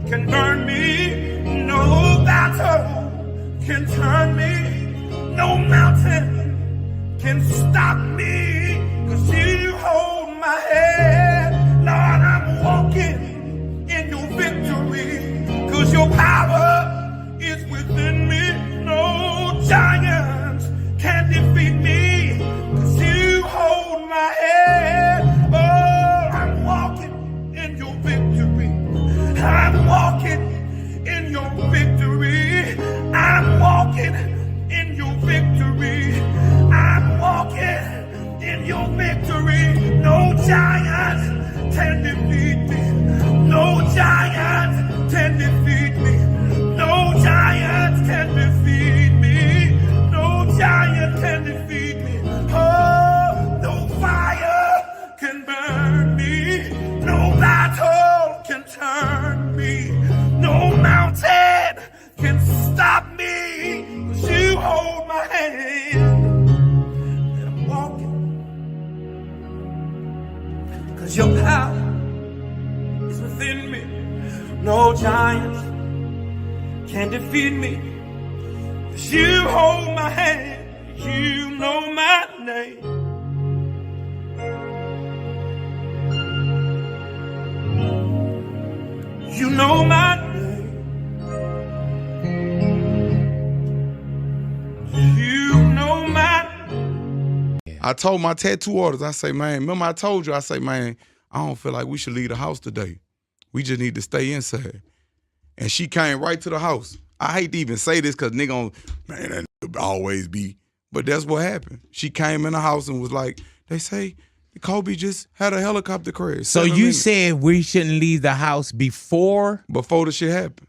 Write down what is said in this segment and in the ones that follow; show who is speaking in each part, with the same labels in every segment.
Speaker 1: can burn me. No battle can turn me. No mountain can stop me. 'Cause you hold my hand. Lord, I'm walking in your victory. 'Cause your power is within me. No giants can defeat me. 'Cause you hold my hand. Oh, I'm walking in your victory. I'm walking in your victory. I'm walking in your victory. I'm walking in your victory. No giant can defeat me. No giant can defeat me. No giant can defeat me. No giant can defeat me. Oh, no fire can burn me. No battle can turn me. No mountain can stop me. 'Cause you hold my hand. And I'm walking. 'Cause your power is within me. No giants can defeat me. 'Cause you hold my hand. You know my name. You know my name. You know my name.
Speaker 2: I told my tattoo artist, I say, man, remember I told you, I say, man, I don't feel like we should leave the house today. We just need to stay inside. And she came right to the house. I hate to even say this because nigga, man, that nigga always be. But that's what happened. She came in the house and was like, they say Kobe just had a helicopter crash.
Speaker 3: So you said we shouldn't leave the house before
Speaker 2: the shit happened.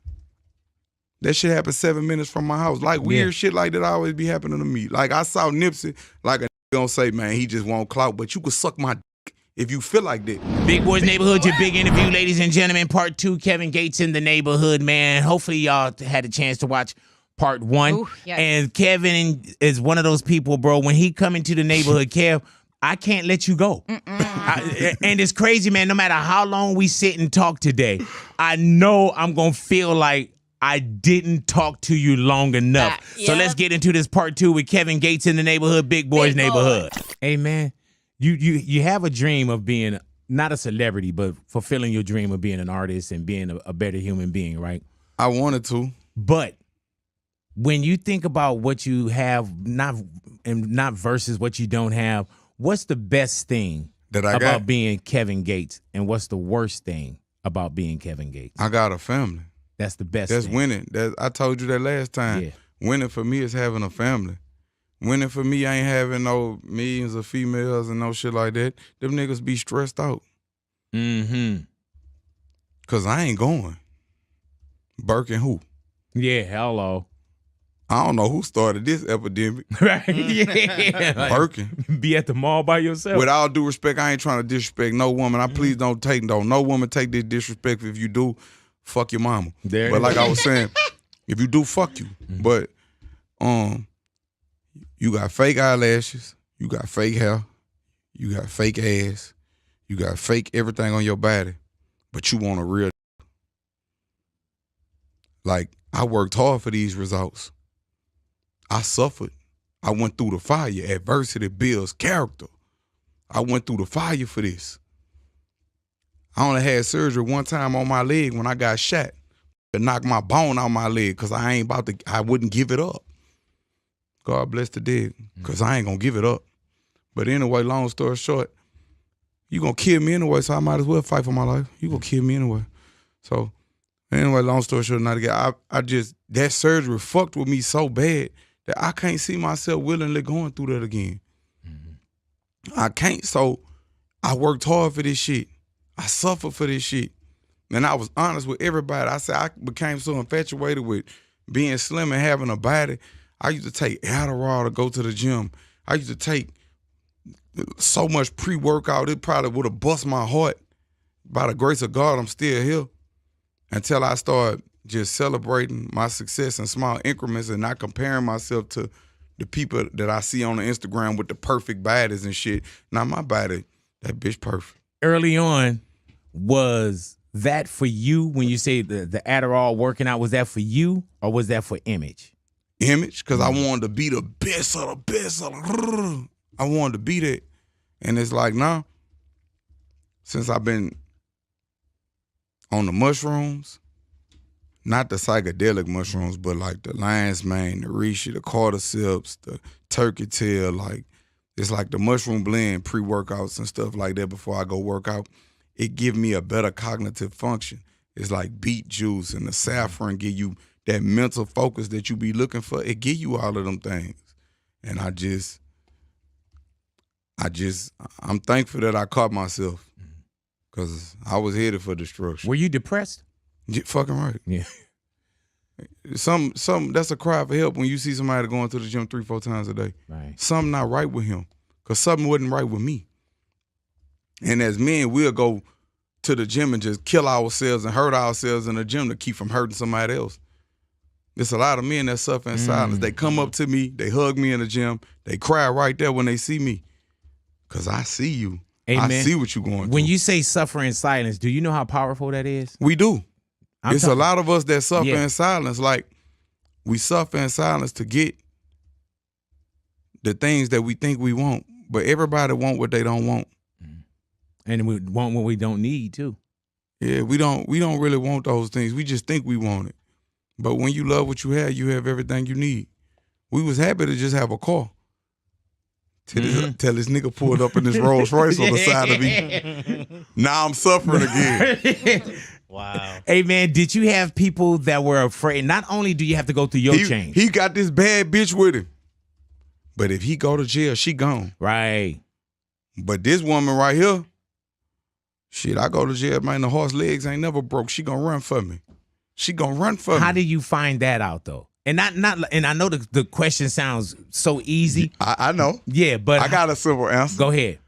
Speaker 2: That shit happened 7 minutes from my house. Like weird shit like that always be happening to me. Like I saw Nipsey, like a gonna say, man, he just won't clout, but you could suck my dick if you feel like that.
Speaker 3: Big Boys Neighborhood, your big interview, ladies and gentlemen. Part 2, Kevin Gates in the neighborhood, man. Hopefully y'all had a chance to watch part 1.
Speaker 4: Ooh, yes.
Speaker 3: And Kevin is one of those people, bro, when he come into the neighborhood, Kev, I can't let you go. And it's crazy, man. No matter how long we sit and talk today, I know I'm going to feel like I didn't talk to you long enough. So let's get into this part 2 with Kevin Gates in the neighborhood, Big Boys Neighborhood. Hey, man, you have a dream of being not a celebrity, but fulfilling your dream of being an artist and being a better human being, right?
Speaker 2: I wanted to.
Speaker 3: But when you think about what you have, not versus what you don't have, what's the best thing about being Kevin Gates, and what's the worst thing about being Kevin Gates?
Speaker 2: I got a family.
Speaker 3: That's the best
Speaker 2: That's
Speaker 3: thing.
Speaker 2: winning. I told you that last time.
Speaker 3: Yeah.
Speaker 2: Winning for me is having a family. Winning for me ain't having no millions of females and no shit like that. Them niggas be stressed out.
Speaker 3: Mm-hmm.
Speaker 2: Because I ain't going. Birkin who?
Speaker 3: Yeah, hello.
Speaker 2: I don't know who started this epidemic.
Speaker 3: Right? Yeah. Like,
Speaker 2: Birkin.
Speaker 3: be at the mall by yourself.
Speaker 2: With all due respect, I ain't trying to disrespect no woman. Please don't take no woman take this disrespect. If you do, fuck your mama. But like I was saying, if you do, fuck you. But you got fake eyelashes, you got fake hair, you got fake ass, you got fake everything on your body, but you want a real. Like, I worked hard for these results. I suffered. I went through the fire. Adversity builds character. I went through the fire for this. I only had surgery one time on my leg when I got shot to knock my bone out my leg because I wouldn't give it up. God bless the dead, because I ain't going to give it up. But anyway, long story short, you going to kill me anyway, so I might as well fight for my life. You going to kill me anyway. So anyway, long story short, not again. That surgery fucked with me so bad that I can't see myself willingly going through that again. I can't. So I worked hard for this shit. I suffered for this shit. And I was honest with everybody. I said I became so infatuated with being slim and having a body. I used to take Adderall to go to the gym. I used to take so much pre-workout, it probably would have bust my heart. By the grace of God, I'm still here. Until I started just celebrating my success in small increments and not comparing myself to the people that I see on the Instagram with the perfect bodies and shit. Now my body, that bitch perfect.
Speaker 3: Early on was that for you when you say the Adderall working out? Was that for you or was that for image?
Speaker 2: Image, because I wanted to be the best of the best. I wanted to be that. And it's like, nah, since I've been on the mushrooms, not the psychedelic mushrooms, but like the lion's mane, the reishi, the cordyceps, the turkey tail, like it's like the mushroom blend pre-workouts and stuff like that before I go work out. It give me a better cognitive function. It's like beet juice and the saffron give you that mental focus that you be looking for. It give you all of them things. And I'm thankful that I caught myself because I was headed for destruction.
Speaker 3: Were you depressed?
Speaker 2: Yeah, fucking right.
Speaker 3: Yeah.
Speaker 2: Some that's a cry for help when you see somebody going to the gym 3-4 times a day.
Speaker 3: Right.
Speaker 2: Something not right with him because something wasn't right with me. And as men, we'll go to the gym and just kill ourselves and hurt ourselves in the gym to keep from hurting somebody else. There's a lot of men that suffer in silence. They come up to me, they hug me in the gym, they cry right there when they see me. Because I see you.
Speaker 3: Amen.
Speaker 2: I see what you're going through.
Speaker 3: When you say suffer in silence, do you know how powerful that is?
Speaker 2: We do. It's a lot of us that suffer
Speaker 3: Yeah.
Speaker 2: in silence. Like, we suffer in silence to get the things that we think we want. But everybody want what they don't want.
Speaker 3: And we want what we don't need, too.
Speaker 2: Yeah, we don't really want those things. We just think we want it. But when you love what you have everything you need. We was happy to just have a car. Till this nigga pulled up in this Rolls Royce on the side of me. Now I'm suffering again.
Speaker 4: Wow.
Speaker 3: Hey, man, did you have people that were afraid? Not only do you have to go through your change.
Speaker 2: He got this bad bitch with him. But if he go to jail, she gone.
Speaker 3: Right.
Speaker 2: But this woman right here, shit, I go to jail, man, the horse legs ain't never broke. She gonna run for me. She gonna run for me.
Speaker 3: How did you find that out, though? And and I know the question sounds so easy.
Speaker 2: I know.
Speaker 3: Yeah, but
Speaker 2: I got a simple answer.
Speaker 3: Go ahead.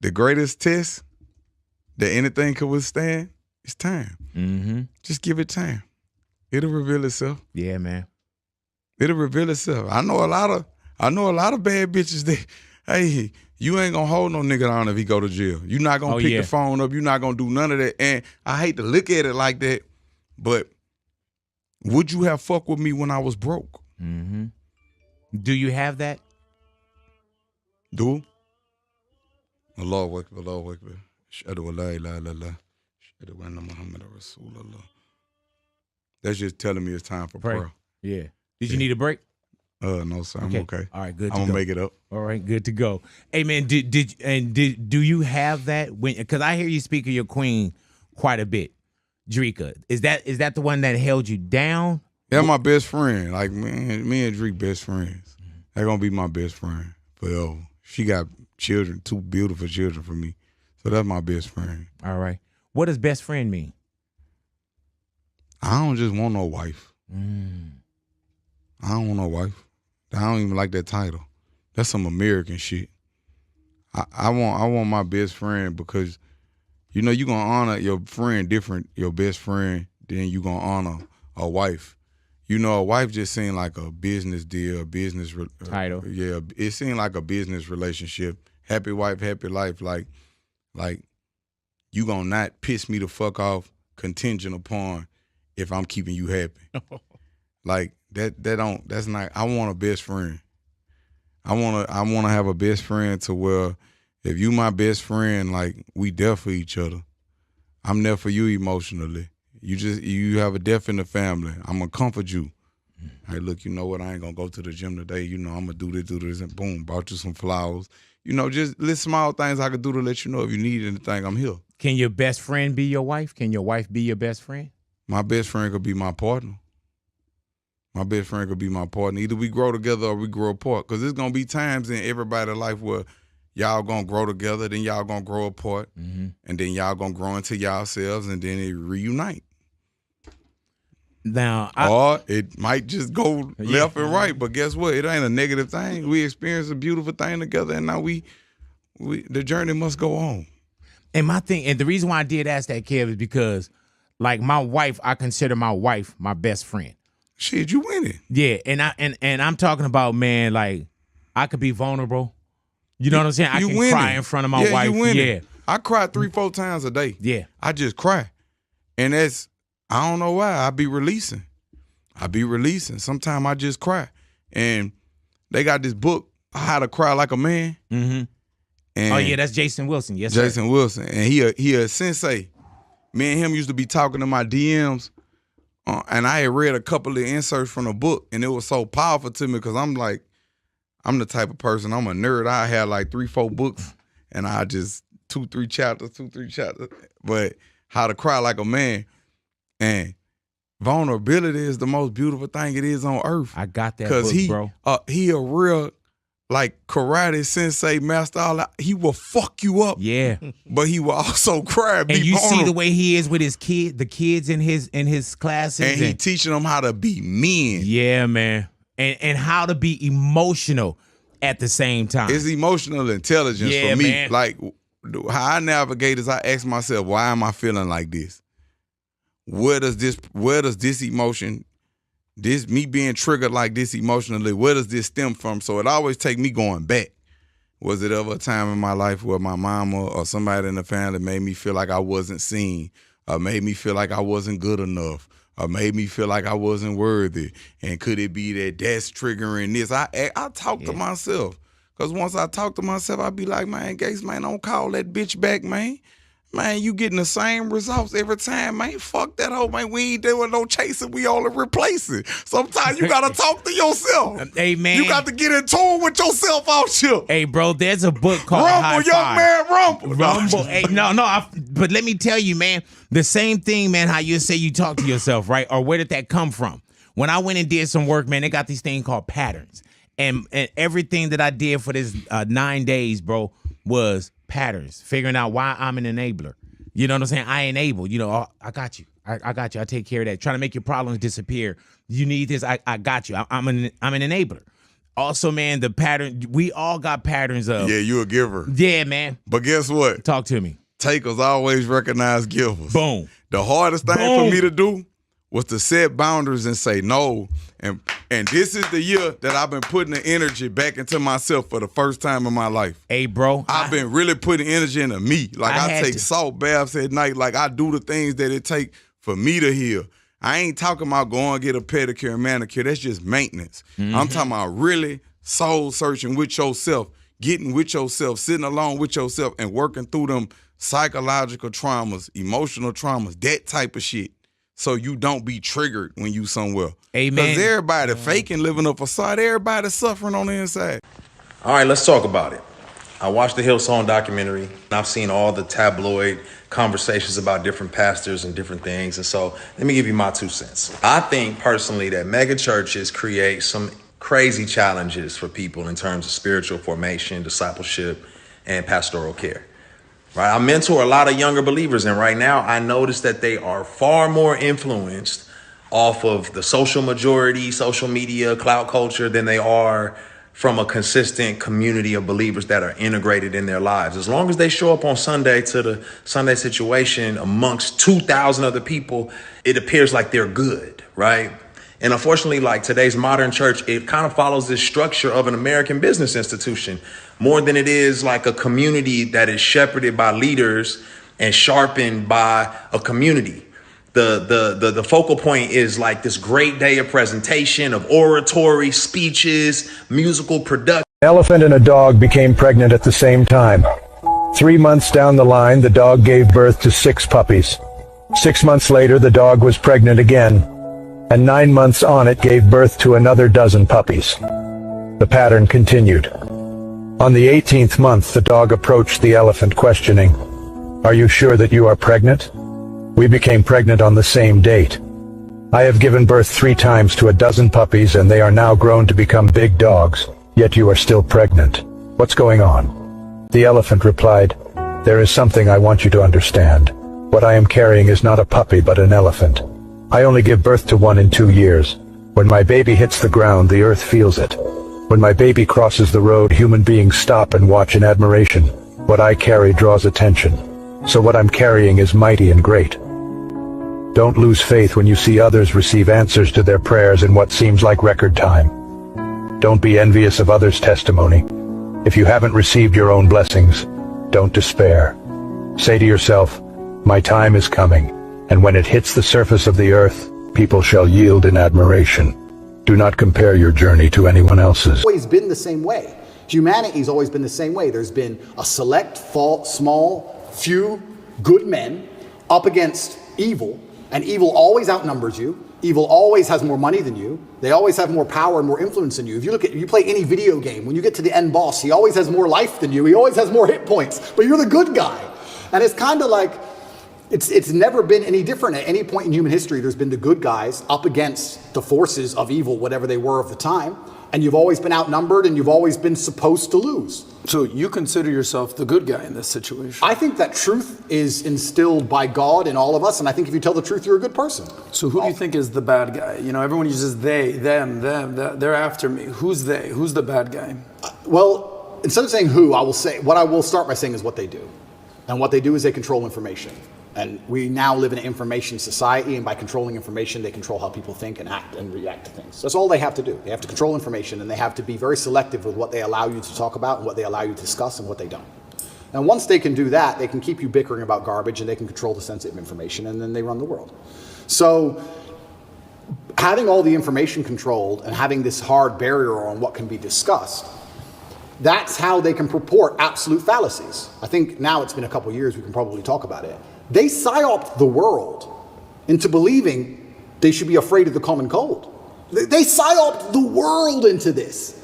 Speaker 2: The greatest test that anything could withstand is time.
Speaker 3: Mm-hmm.
Speaker 2: Just give it time. It'll reveal itself.
Speaker 3: Yeah, man.
Speaker 2: It'll reveal itself. I know a lot of bad bitches that, hey, you ain't gonna hold no nigga down if he go to jail. You not gonna pick the phone up. You not gonna do none of that. And I hate to look at it like that, but would you have fucked with me when I was broke?
Speaker 3: Mm-hmm. Do you have that?
Speaker 2: Do? Allahu Akbar, Allahu Akbar. Ashhadu an la ilaha illallah. Ashhadu anna Muhammadan Rasulullah. That's just telling me it's time for prayer.
Speaker 3: Yeah. Did you need a break?
Speaker 2: No, sir. I'm okay.
Speaker 3: All right, good.
Speaker 2: I'm gonna make it up.
Speaker 3: All right, good to go. Hey, man, do you have that? Because I hear you speak of your queen quite a bit, Drika. Is that the one that held you down?
Speaker 2: Yeah, my best friend. Like, man, me and Drake best friends. They're gonna be my best friend forever. She got children, 2 beautiful children for me. So that's my best friend.
Speaker 3: All right. What does best friend mean?
Speaker 2: I don't just want no wife. I don't want no wife. I don't even like that title. That's some American shit. I want my best friend because, you know, you gonna honor your friend different, your best friend, than you gonna honor a wife. You know, a wife just seemed like a business deal, a business
Speaker 3: title.
Speaker 2: Yeah, it seemed like a business relationship. Happy wife, happy life. Like you gonna not piss me the fuck off contingent upon if I'm keeping you happy. Like that's not. I want a best friend. I wanna have a best friend to where if you my best friend, like we there for each other. I'm there for you emotionally. You have a death in the family. I'm gonna comfort you. Hey, look, you know what? I ain't gonna go to the gym today. You know, I'm gonna do this, and boom, brought you some flowers. You know, just little small things I could do to let you know if you need anything, I'm here.
Speaker 3: Can your best friend be your wife? Can your wife be your best friend?
Speaker 2: My best friend could be my partner. My best friend could be my partner. Either we grow together or we grow apart. Because there's going to be times in everybody's life where y'all going to grow together, then y'all going to grow apart, and then y'all going to grow into yourselves, and then it reunite.
Speaker 3: Now,
Speaker 2: or it might just go left and right. But guess what? It ain't a negative thing. We experienced a beautiful thing together, and now the journey must go on.
Speaker 3: And my thing, and the reason why I did ask that, Kev, is because, like, my wife, I consider my wife my best friend.
Speaker 2: Shit, you winning.
Speaker 3: Yeah, and I'm talking about, man, like, I could be vulnerable. You know what I'm saying? I can cry in front of my wife. Yeah.
Speaker 2: I cry 3-4 times a day.
Speaker 3: Yeah.
Speaker 2: I just cry. And I don't know why. I be releasing. Sometimes I just cry. And they got this book, How to Cry Like a Man.
Speaker 3: Mm-hmm.
Speaker 2: And
Speaker 3: oh, yeah, that's Jason Wilson. Yes,
Speaker 2: Jason
Speaker 3: sir.
Speaker 2: Wilson. And he a sensei. Me and him used to be talking to my DMs. And I had read a couple of inserts from the book. And it was so powerful to me because I'm the type of person, I'm a nerd. I had like 3-4 books. And I just 2-3 chapters. But How to Cry Like a Man. And vulnerability is the most beautiful thing it is on earth.
Speaker 3: I got that book, bro.
Speaker 2: He a real like karate sensei master. He will fuck you up.
Speaker 3: Yeah.
Speaker 2: But he will also cry.
Speaker 3: And you see the way he is with his the kids in his classes.
Speaker 2: And he teaching them how to be men.
Speaker 3: Yeah, man. And how to be emotional at the same time.
Speaker 2: It's emotional intelligence for me.
Speaker 3: Man.
Speaker 2: Like how I navigate is I ask myself, why am I feeling like this? Where does this emotion, me being triggered like this emotionally, where does this stem from? So it always take me going back. Was it ever a time in my life where my mama or somebody in the family made me feel like I wasn't seen, or made me feel like I wasn't good enough, or made me feel like I wasn't worthy? And could it be that that's triggering this? I talk to myself. Because once I talk to myself, I be like, man, Gates, man, don't call that bitch back, man. Man, you getting the same results every time, man. Fuck that hoe, man. We ain't doing no chasing. We only replacing. Sometimes you got to talk to yourself.
Speaker 3: Hey, man.
Speaker 2: You got to get in tune with yourself out here.
Speaker 3: Hey, bro, there's a book called
Speaker 2: Rumble,
Speaker 3: High
Speaker 2: young
Speaker 3: Five.
Speaker 2: man, rumble.
Speaker 3: Rumble. Hey, no. But let me tell you, man, the same thing, man, how you say you talk to yourself, right? Or where did that come from? When I went and did some work, man, they got these things called patterns. And everything that I did for this 9 days, bro, was patterns, figuring out why I'm an enabler. You know what I'm saying? I enable. You know, oh, I got you. I got you. I take care of that. Trying to make your problems disappear. You need this. I got you. I'm an enabler. Also, man, the pattern. We all got patterns of.
Speaker 2: Yeah, you a giver.
Speaker 3: Yeah, man.
Speaker 2: But guess what?
Speaker 3: Talk to me.
Speaker 2: Takers always recognize givers.
Speaker 3: Boom.
Speaker 2: The hardest thing for me to do was to set boundaries and say no. And this is the year that I've been putting the energy back into myself for the first time in my life.
Speaker 3: Hey, bro.
Speaker 2: I've been really putting energy into me. Like I take salt baths at night. Like I do the things that it take for me to heal. I ain't talking about going and get a pedicure and manicure. That's just maintenance. I'm talking about really soul searching with yourself, getting with yourself, sitting alone with yourself and working through them psychological traumas, emotional traumas, that type of shit. So you don't be triggered when you somewhere.
Speaker 3: Amen.
Speaker 2: Because everybody faking, living a facade. Everybody suffering on the inside.
Speaker 4: All right, let's talk about it. I watched the Hillsong documentary, and I've seen all the tabloid conversations about different pastors and different things. And so let me give you my 2 cents. I think personally that mega churches create some crazy challenges for people in terms of spiritual formation, discipleship, and pastoral care. Right? I mentor a lot of younger believers, and right now I notice that they are far more influenced off of the social majority, social media, clout culture than they are from a consistent community of believers that are integrated in their lives. As long as they show up on Sunday to the Sunday situation amongst 2,000 other people, it appears like they're good, right? And unfortunately, like today's modern church, it kind of follows this structure of an American business institution more than it is like a community that is shepherded by leaders and sharpened by a community. The focal point is like this great day of presentation, of oratory, speeches, musical production.
Speaker 5: An elephant and a dog became pregnant at the same time. 3 months down the line, the dog gave birth to 6 puppies. 6 months later, the dog was pregnant again. And 9 months on, it gave birth to another dozen puppies. The pattern continued. On the 18th month, the dog approached the elephant, questioning, "Are you sure that you are pregnant?" "We became pregnant on the same date. I have given birth 3 times to a dozen puppies, and they are now grown to become big dogs, yet you are still pregnant. What's going on?" The elephant replied, "There is something I want you to understand. What I am carrying is not a puppy but an elephant. I only give birth to one in 2 years. When my baby hits the ground, the earth feels it. When my baby crosses the road, human beings stop and watch in admiration. What I carry draws attention. So what I'm carrying is mighty and great. Don't lose faith when you see others receive answers to their prayers in what seems like record time. Don't be envious of others' testimony. If you haven't received your own blessings, don't despair. Say to yourself, my time is coming, and when it hits the surface of the earth, people shall yield in admiration. Do not compare your journey to anyone else's.
Speaker 6: Always been the same way. Humanity's always been the same way. There's been a select, small, few good men up against evil, and evil always outnumbers you. Evil always has more money than you. They always have more power and more influence than you. If you play any video game, when you get to the end boss, he always has more life than you. He always has more hit points, but you're the good guy. And it's kind of like, it's never been any different. At any point in human history, there's been the good guys up against the forces of evil, whatever they were of the time. And you've always been outnumbered, and you've always been supposed to lose.
Speaker 7: So you consider yourself the good guy in this situation?
Speaker 6: I think that truth is instilled by God in all of us, and I think if you tell the truth, you're a good person.
Speaker 7: So who do you think is the bad guy? You know, everyone uses they, them, they're after me. Who's they? Who's the bad guy?
Speaker 6: Well, instead of saying who, I will start by saying is what they do. And what they do is they control information. And we now live in an information society, and by controlling information, they control how people think and act and react to things. That's all they have to do. They have to control information, and they have to be very selective with what they allow you to talk about and what they allow you to discuss and what they don't. And once they can do that, they can keep you bickering about garbage, and they can control the sensitive information, and then they run the world. So having all the information controlled and having this hard barrier on what can be discussed, that's how they can purport absolute fallacies. I think now it's been a couple years, we can probably talk about it. They psyoped the world into believing they should be afraid of the common cold. They psyoped the world into this.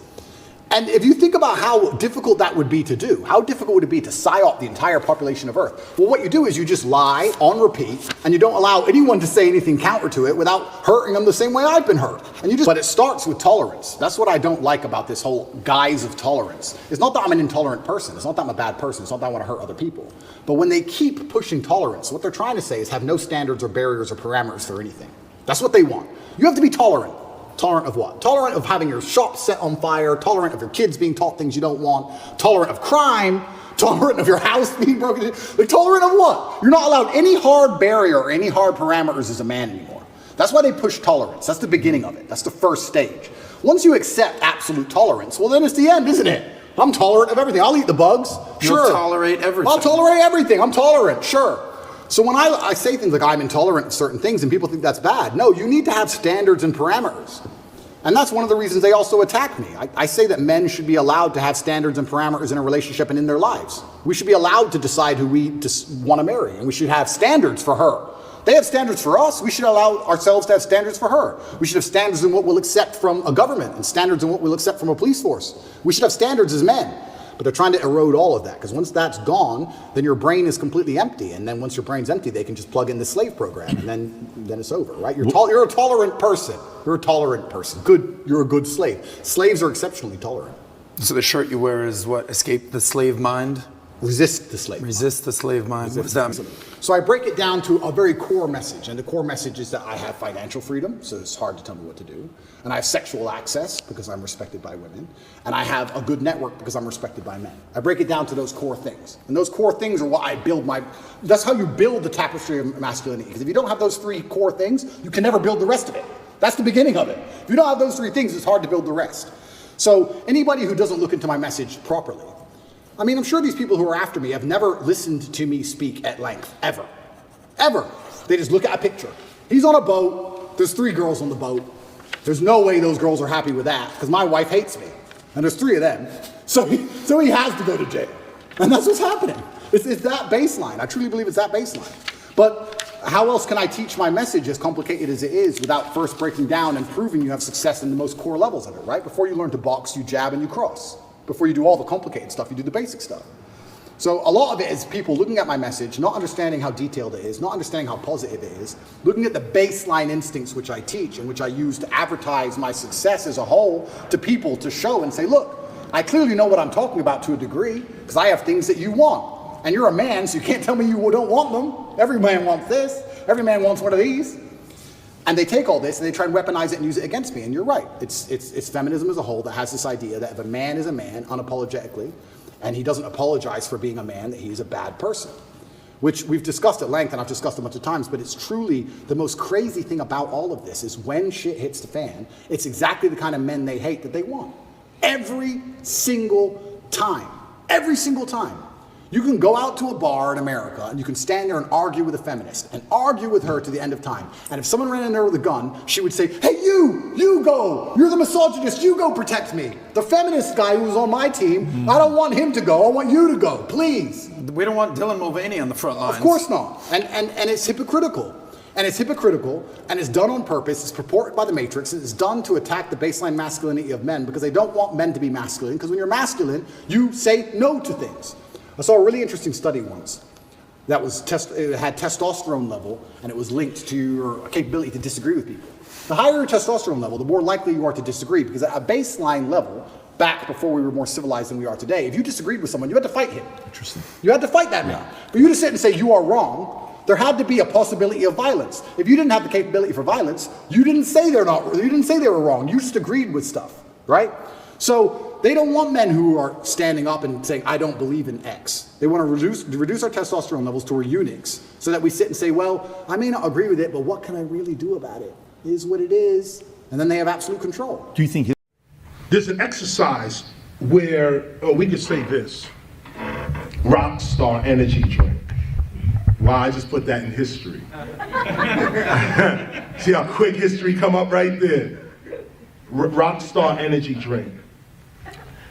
Speaker 6: And if you think about how difficult that would be to do, how difficult would it be to psyop the entire population of Earth? Well, what you do is you just lie on repeat, and you don't allow anyone to say anything counter to it without hurting them the same way I've been hurt. But it starts with tolerance. That's what I don't like about this whole guise of tolerance. It's not that I'm an intolerant person. It's not that I'm a bad person. It's not that I want to hurt other people. But when they keep pushing tolerance, what they're trying to say is have no standards or barriers or parameters for anything. That's what they want. You have to be tolerant. Tolerant of what? Tolerant of having your shop set on fire, tolerant of your kids being taught things you don't want, tolerant of crime, tolerant of your house being broken into. Like, tolerant of what? You're not allowed any hard barrier or any hard parameters as a man anymore. That's why they push tolerance. That's the beginning of it. That's the first stage. Once you accept absolute tolerance, well, then it's the end, isn't it? I'm tolerant of everything. I'll eat the bugs. Sure.
Speaker 7: You'll tolerate everything.
Speaker 6: I'll tolerate everything. I'm tolerant. Sure. So when I say things like I'm intolerant of certain things and people think that's bad, no, you need to have standards and parameters. And that's one of the reasons they also attack me. I say that men should be allowed to have standards and parameters in a relationship and in their lives. We should be allowed to decide who we want to marry, and we should have standards for her. They have standards for us. We should allow ourselves to have standards for her. We should have standards in what we'll accept from a government and standards in what we'll accept from a police force. We should have standards as men. But they're trying to erode all of that, because once that's gone, then your brain is completely empty. And then once your brain's empty, they can just plug in the slave program, and then it's over, right? You're a tolerant person. You're a tolerant person. Good. You're a good slave. Slaves are exceptionally tolerant.
Speaker 7: So the shirt you wear is what? Escape the slave mind?
Speaker 6: Resist the slave mind.
Speaker 7: Resist the slave mind. What does that mean?
Speaker 6: So I break it down to a very core message, and the core message is that I have financial freedom, so it's hard to tell me what to do, and I have sexual access because I'm respected by women, and I have a good network because I'm respected by men. I break it down to those core things, and those core things are what I build that's how you build the tapestry of masculinity, because if you don't have those three core things, you can never build the rest of it. That's the beginning of it. If you don't have those three things, it's hard to build the rest. So anybody who doesn't look into my message properly, I mean, I'm sure these people who are after me have never listened to me speak at length, ever. Ever. They just look at a picture. He's on a boat. There's 3 girls on the boat. There's no way those girls are happy with that, because my wife hates me. And there's 3 of them. So he has to go to jail. And that's what's happening. It's that baseline. I truly believe it's that baseline. But how else can I teach my message, as complicated as it is, without first breaking down and proving you have success in the most core levels of it, right? Before you learn to box, you jab and you cross. Before you do all the complicated stuff, you do the basic stuff. So a lot of it is people looking at my message, not understanding how detailed it is, not understanding how positive it is, looking at the baseline instincts which I teach and which I use to advertise my success as a whole to people, to show and say, look, I clearly know what I'm talking about to a degree, because I have things that you want. And you're a man, so you can't tell me you don't want them. Every man wants this. Every man wants one of these. And they take all this and they try and weaponize it and use it against me. And you're right. It's feminism as a whole that has this idea that if a man is a man, unapologetically, and he doesn't apologize for being a man, that he is a bad person. Which we've discussed at length, and I've discussed a bunch of times, but it's truly the most crazy thing about all of this is when shit hits the fan, it's exactly the kind of men they hate that they want. Every single time. Every single time. You can go out to a bar in America and you can stand there and argue with a feminist and argue with her to the end of time. And if someone ran in there with a gun, she would say, hey, you go. You're the misogynist. You go protect me. The feminist guy who's on my team, I don't want him to go. I want you to go, please.
Speaker 7: We don't want Dylan Mulvaney on the front lines.
Speaker 6: Of course not. And it's hypocritical. And it's hypocritical, and it's done on purpose. It's purported by the Matrix. It's done to attack the baseline masculinity of men because they don't want men to be masculine. Because when you're masculine, you say no to things. I saw a really interesting study once that was it had testosterone level, and it was linked to your capability to disagree with people. The higher your testosterone level, the more likely you are to disagree, because at a baseline level, back before we were more civilized than we are today, if you disagreed with someone, you had to fight him. Interesting. You had to fight that man. For you to sit and say you are wrong, there had to be a possibility of violence. If you didn't have the capability for violence, you didn't say you didn't say they were wrong. You just agreed with stuff, right? So they don't want men who are standing up and saying, I don't believe in X. They want to reduce our testosterone levels to where eunuchs, so that we sit and say, well, I may not agree with it, but what can I really do about it? It is what it is. And then they have absolute control.
Speaker 8: Do you think
Speaker 1: There's an exercise where we could say this: rock star energy drink. Wow, I just put that in history. See how quick history come up right there. Rock star energy drink.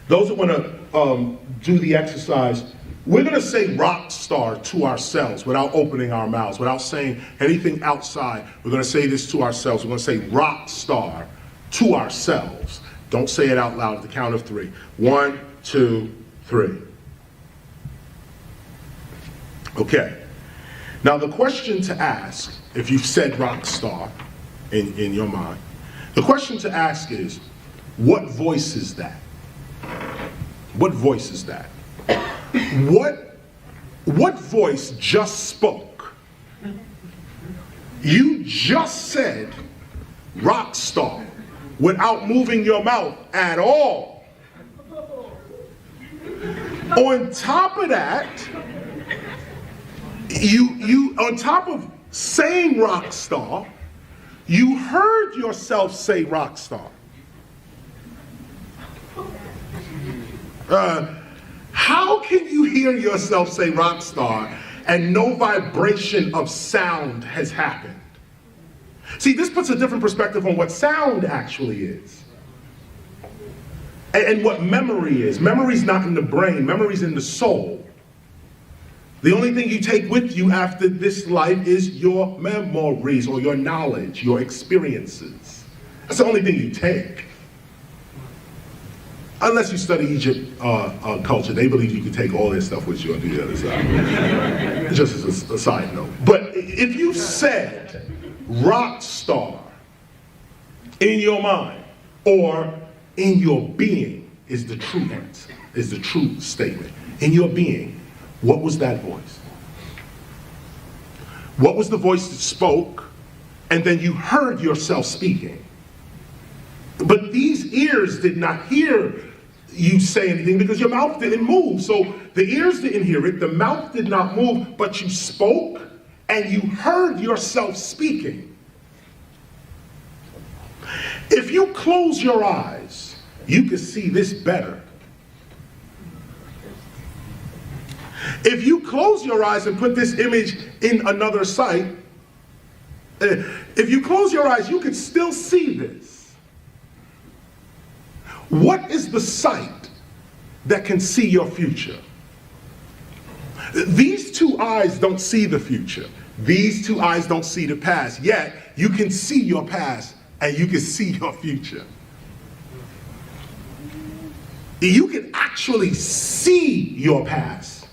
Speaker 1: Those who want to do the exercise, we're going to say rock star to ourselves without opening our mouths, without saying anything outside. We're going to say this to ourselves. We're going to say rock star to ourselves. Don't say it out loud at the count of 3. 1, 2, 3. Okay. Now the question to ask, if you've said rock star in your mind, the question to ask is, what voice is that? What voice is that? What voice just spoke? You just said rock star without moving your mouth at all. On top of that, you on top of saying rock star, you heard yourself say rock star. How can you hear yourself say rock star and no vibration of sound has happened? See, this puts a different perspective on what sound actually is. And what memory is. Memory's not in the brain, memory's in the soul. The only thing you take with you after this life is your memories or your knowledge, your experiences. That's the only thing you take. Unless you study Egypt culture, they believe you can take all this stuff with you on the other side. Just as a side note. But if you said rock star in your mind or in your being is the true answer, is the true statement. In your being, what was that voice? What was the voice that spoke and then you heard yourself speaking? But these ears did not hear you say anything because your mouth didn't move. So the ears didn't hear it, the mouth did not move, but you spoke and you heard yourself speaking. If you close your eyes, you can see this better. If you close your eyes and put this image in another sight, if you close your eyes, you can still see this. What is the sight that can see your future? These two eyes don't see the future. These two eyes don't see the past. Yet, you can see your past and you can see your future. You can actually see your past.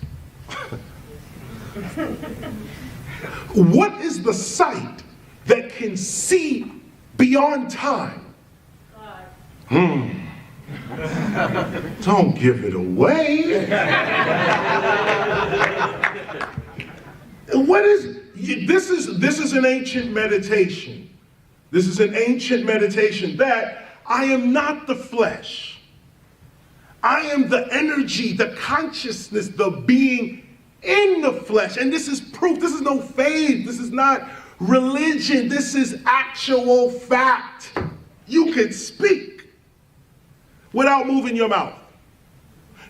Speaker 1: What is the sight that can see beyond time? Don't give it away. What is this? Is an ancient meditation. This is an ancient meditation that I am not the flesh. I am the energy, the consciousness, the being in the flesh. And this is proof. This is no faith. This is not religion. This is actual fact. You can speak without moving your mouth.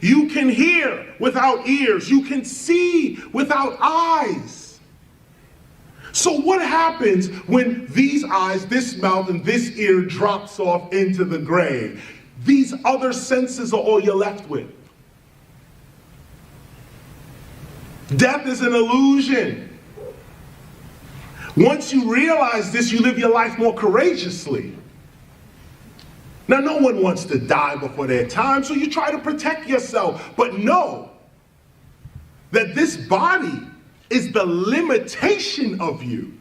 Speaker 1: You can hear without ears. You can see without eyes. So what happens when these eyes, this mouth, and this ear drops off into the grave? These other senses are all you're left with. Death is an illusion. Once you realize this, you live your life more courageously. Now, no one wants to die before their time, so you try to protect yourself. But know that this body is the limitation of you.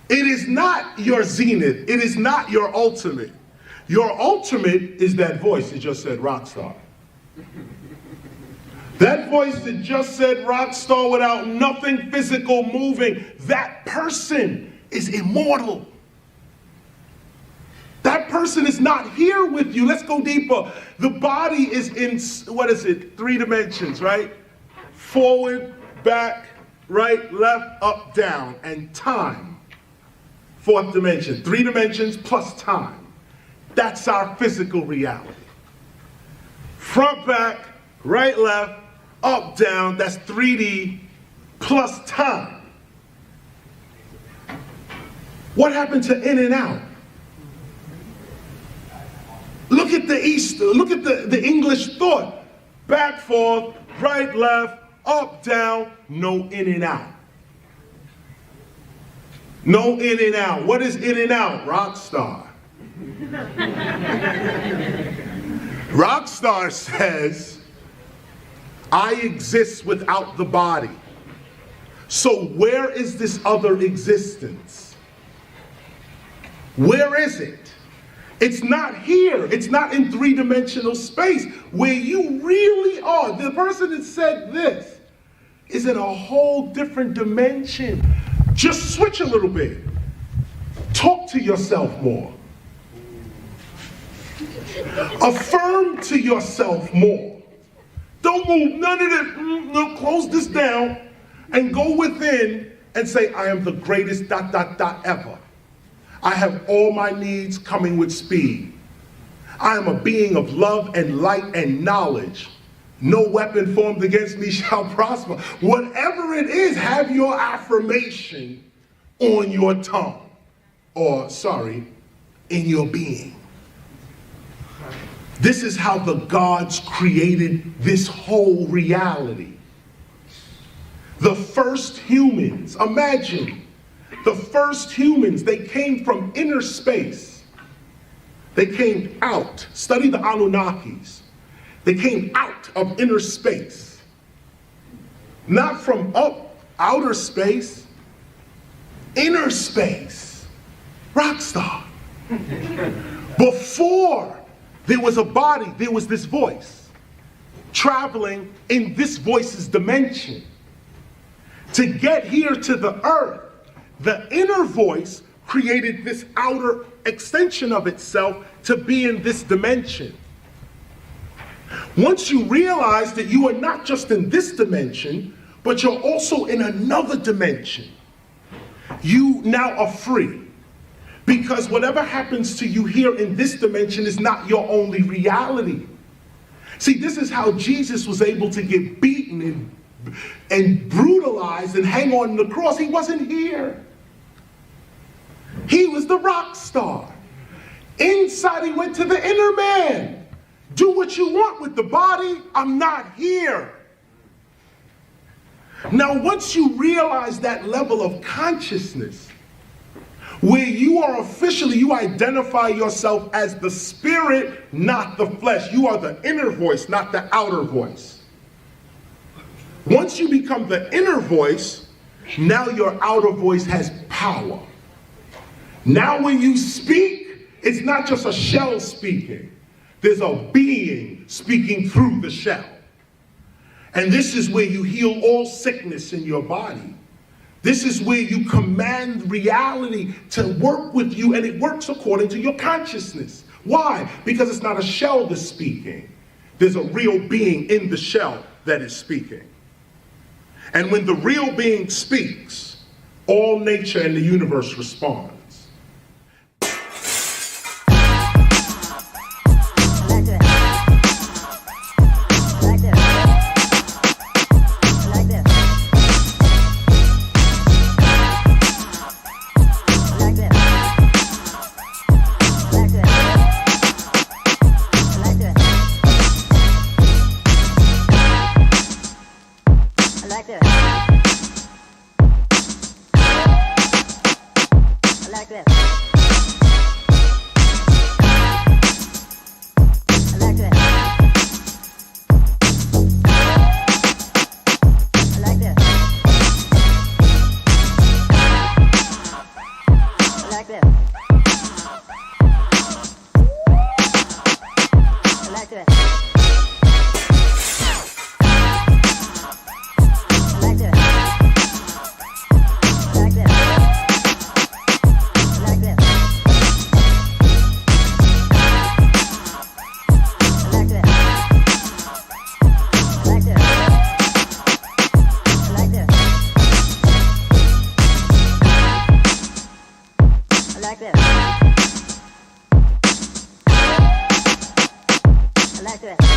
Speaker 1: It is not your zenith. It is not your ultimate. Your ultimate is that voice that just said rock star. That voice that just said rock star without nothing physical moving, that person is immortal. That person is not here with you. Let's go deeper. The body is in, 3 dimensions, right? Forward, back, right, left, up, down, and time. 4th dimension. 3 dimensions plus time. That's our physical reality. Front, back, right, left, up, down, that's 3D plus time. What happened to in and out? Look at the English thought. Back, forth, right, left, up, down, no in and out. No in and out. What is in and out? Rock star. Rock star says, I exist without the body. So where is this other existence? Where is it? It's not here. It's not in 3-dimensional space where you really are. The person that said this is in a whole different dimension. Just switch a little bit. Talk to yourself more. Affirm to yourself more. Don't move none of this. No, close this down and go within and say, I am the greatest ... ever. I have all my needs coming with speed. I am a being of love and light and knowledge. No weapon formed against me shall prosper. Whatever it is, have your affirmation on your tongue. Or, in your being. This is how the gods created this whole reality. The first humans, imagine, the first humans, they came from inner space. They came out. Study the Anunnakis. They came out of inner space. Not from outer space. Inner space. Rock star. Before there was a body, there was this voice traveling in this voice's dimension. To get here to the earth, the inner voice created this outer extension of itself to be in this dimension. Once you realize that you are not just in this dimension, but you're also in another dimension, you now are free. Because whatever happens to you here in this dimension is not your only reality. See, this is how Jesus was able to get beaten and brutalized and hang on the cross. He wasn't here. He was the rock star. Inside, he went to the inner man. Do what you want with the body. I'm not here. Now, once you realize that level of consciousness, where you are officially, you identify yourself as the spirit, not the flesh. You are the inner voice, not the outer voice. Once you become the inner voice, now your outer voice has power. Now when you speak, it's not just a shell speaking. There's a being speaking through the shell. And this is where you heal all sickness in your body. This is where you command reality to work with you, and it works according to your consciousness. Why? Because it's not a shell that's speaking. There's a real being in the shell that is speaking. And when the real being speaks, all nature and the universe responds.
Speaker 8: this. I like this. I like this. I like this. I like this. I like this. I like this. I like this. I like this. I like this.